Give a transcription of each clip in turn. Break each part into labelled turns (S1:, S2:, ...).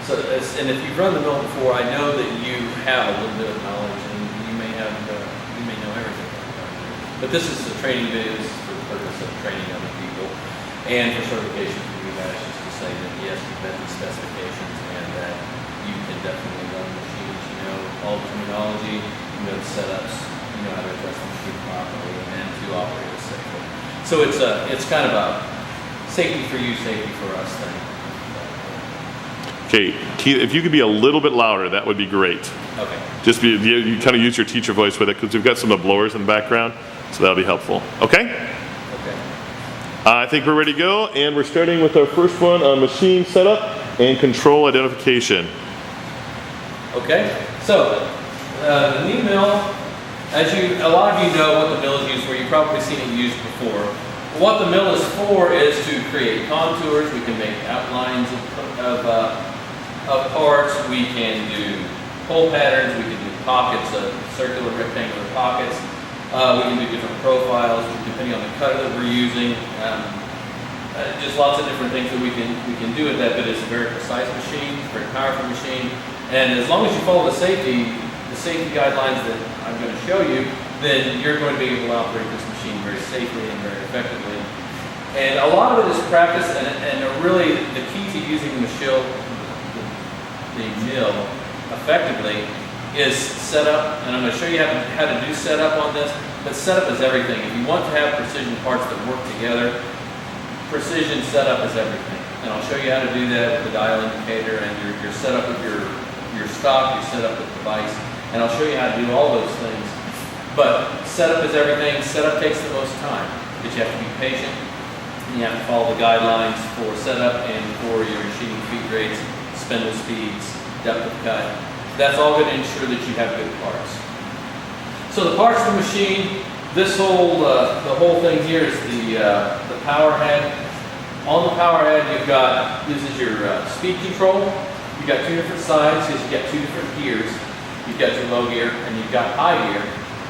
S1: And if you've run the mill before, I know that you have a little bit of knowledge, and you may know everything. But this is the training video. This is for the purpose of training other people, and for certification for you guys, just to say that yes, you've met the specifications, and that you can definitely run the machines. You know all the terminology, you know the setups, you know how to adjust the machine properly, and to operate it safely. So it's kind of a safety for you, safety for us thing.
S2: Okay, Keith, if you could be a little bit louder, that would be great.
S1: Okay.
S2: Just you kind of use your teacher voice with it, because we've got some of the blowers in the background, so that'll be helpful. Okay?
S1: Okay.
S2: I think we're ready to go, and we're starting with our first one on machine setup and control identification.
S1: Okay. So the knee mill, a lot of you know what the mill is used for. You've probably seen it used before. What the mill is for is to create contours. We can make outlines of parts. We can do hole patterns. We can do pockets, circular, rectangular pockets. We can do different profiles depending on the cutter that we're using. Just lots of different things that we can do with that. But it's a very precise machine, very powerful machine. And as long as you follow the safety guidelines that I'm going to show you, then you're going to be able to operate this machine very safely and very effectively. And a lot of it is practice, and really the key to using the mill effectively is setup. And I'm going to show you how to do setup on this. But setup is everything. If you want to have precision parts that work together, precision setup is everything. And I'll show you how to do that with the dial indicator and your setup of your stock, your setup of the device. And I'll show you how to do all those things. But setup is everything. Setup takes the most time, but you have to be patient. And you have to follow the guidelines for setup and for your machining feed rates, spindle speeds, depth of cut. That's all going to ensure that you have good parts. So the parts of the machine, the whole thing here is the power head. On the power head, this is your speed control. You've got two different sides because you've got two different gears. You've got your low gear and you've got high gear.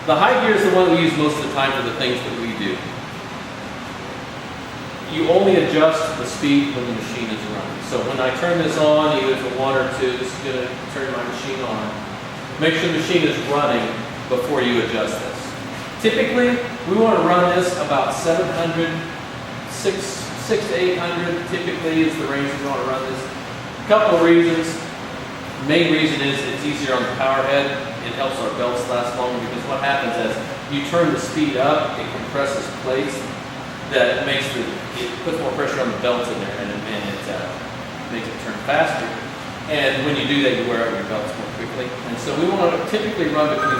S1: The high gear is the one we use most of the time for the things that we do. You only adjust the speed when the machine is running. So when I turn this on, even if it's 1 or 2, this is going to turn my machine on. Make sure the machine is running before you adjust this. Typically, we want to run this about 700, 6 to 800 typically is the range we want to run this. A couple of reasons. The main reason is it's easier on the power head. It helps our belts last longer because what happens is you turn the speed up, it compresses plates that it puts more pressure on the belts in there and it makes it turn faster. And when you do that, you wear out your belts more quickly. And so we want to typically run between